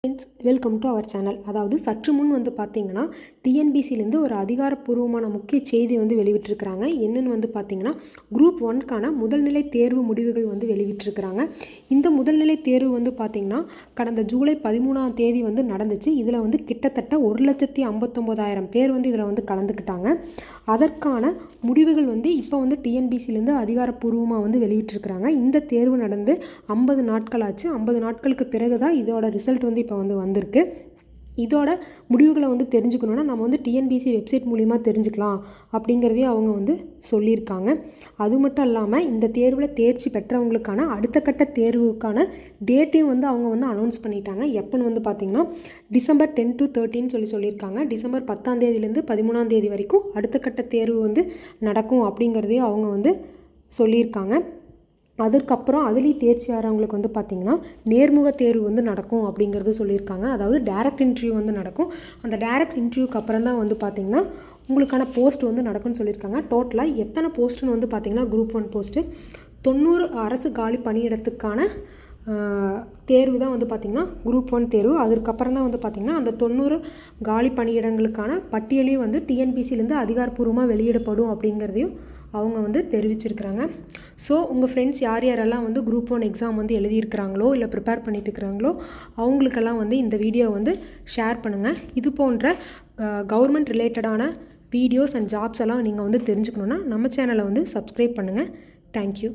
Friends, welcome to our channel. அதாவது சற்று முன் பார்த்தீங்கன்னா டிஎன்பிசிலேருந்து ஒரு அதிகாரப்பூர்வமான முக்கிய செய்தி வெளிவிட்டிருக்கிறாங்க. என்னென்னு பார்த்தீங்கன்னா குரூப் 1க்கான முதல்நிலை தேர்வு முடிவுகள் வெளிவிட்டிருக்கிறாங்க. இந்த முதல்நிலை தேர்வு பார்த்தீங்கன்னா கடந்த ஜூலை 13ஆம் தேதி நடந்துச்சு. இதில் கிட்டத்தட்ட 1,59,000 பேர் இதில் கலந்துக்கிட்டாங்க. அதற்கான முடிவுகள் இப்போ டிஎன்பிசிலேருந்து அதிகாரப்பூர்வமாக வெளிவிட்டிருக்கிறாங்க. இந்த தேர்வு நடந்து 50 நாட்கள் ஆச்சு. 50 நாட்களுக்கு பிறகு தான் இதோட ரிசல்ட் இப்போ வந்திருக்கு. இதோட முடிவுகளை தெரிஞ்சுக்கணுன்னா நம்ம டிஎன்பிசி வெப்சைட் மூலிமா தெரிஞ்சுக்கலாம் அப்படிங்கிறதையும் அவங்க சொல்லியிருக்காங்க. அது மட்டும் இல்லாமல் இந்த தேர்வில் தேர்ச்சி பெற்றவங்களுக்கான அடுத்த கட்ட தேர்வுக்கான டேட்டையும் அவங்க அனௌன்ஸ் பண்ணிட்டாங்க. எப்போன்னு பார்த்திங்கன்னா டிசம்பர் 10 to 13 சொல்லியிருக்காங்க. டிசம்பர் 10ஆம் தேதியிலேருந்து 13ஆம் தேதி வரைக்கும் அடுத்த கட்ட தேர்வு நடக்கும் அப்படிங்கிறதையும் அவங்க சொல்லியிருக்காங்க. அதற்கப்புறம் அதுலேயும் தேர்ச்சி ஆகிறவங்களுக்கு பார்த்திங்கன்னா நேர்முக தேர்வு நடக்கும் அப்படிங்கிறது சொல்லியிருக்காங்க. அதாவது டைரக்ட் இன்டர்வியூ நடக்கும். அந்த டைரக்ட் இன்டர்வியூக்கு அப்புறம் தான் பார்த்திங்கன்னா உங்களுக்கான போஸ்ட் நடக்கும்னு சொல்லியிருக்காங்க. டோட்டலாக எத்தனை போஸ்ட்டுன்னு பார்த்திங்கன்னா குரூப் 1 போஸ்ட்டு 90 அரசு காலி பணியிடத்துக்கான தேர்வு தான் பார்த்திங்கன்னா குரூப் 1 தேர்வு. அதுக்கப்புறம் தான் பார்த்திங்கன்னா அந்த 90 காலி பணியிடங்களுக்கான பட்டியலையும் டிஎன்பிசிலேருந்து அதிகாரப்பூர்வமாக வெளியிடப்படும் அப்படிங்கிறதையும் அவங்க தெரிவிச்சிருக்கிறாங்க. ஸோ உங்கள் ஃப்ரெண்ட்ஸ் யாரெல்லாம் குரூப் 1 எக்ஸாம் எழுதியிருக்கிறாங்களோ இல்லை ப்ரிப்பேர் பண்ணிட்டு இருக்கிறாங்களோ அவங்களுக்கெல்லாம் இந்த வீடியோ ஷேர் பண்ணுங்கள். இது போன்ற கவர்மெண்ட் ரிலேட்டடான வீடியோஸ் அண்ட் ஜாப்ஸ் எல்லாம் நீங்கள் தெரிஞ்சுக்கணுன்னா நம்ம சேனலை சப்ஸ்கிரைப் பண்ணுங்கள். தேங்க்யூ.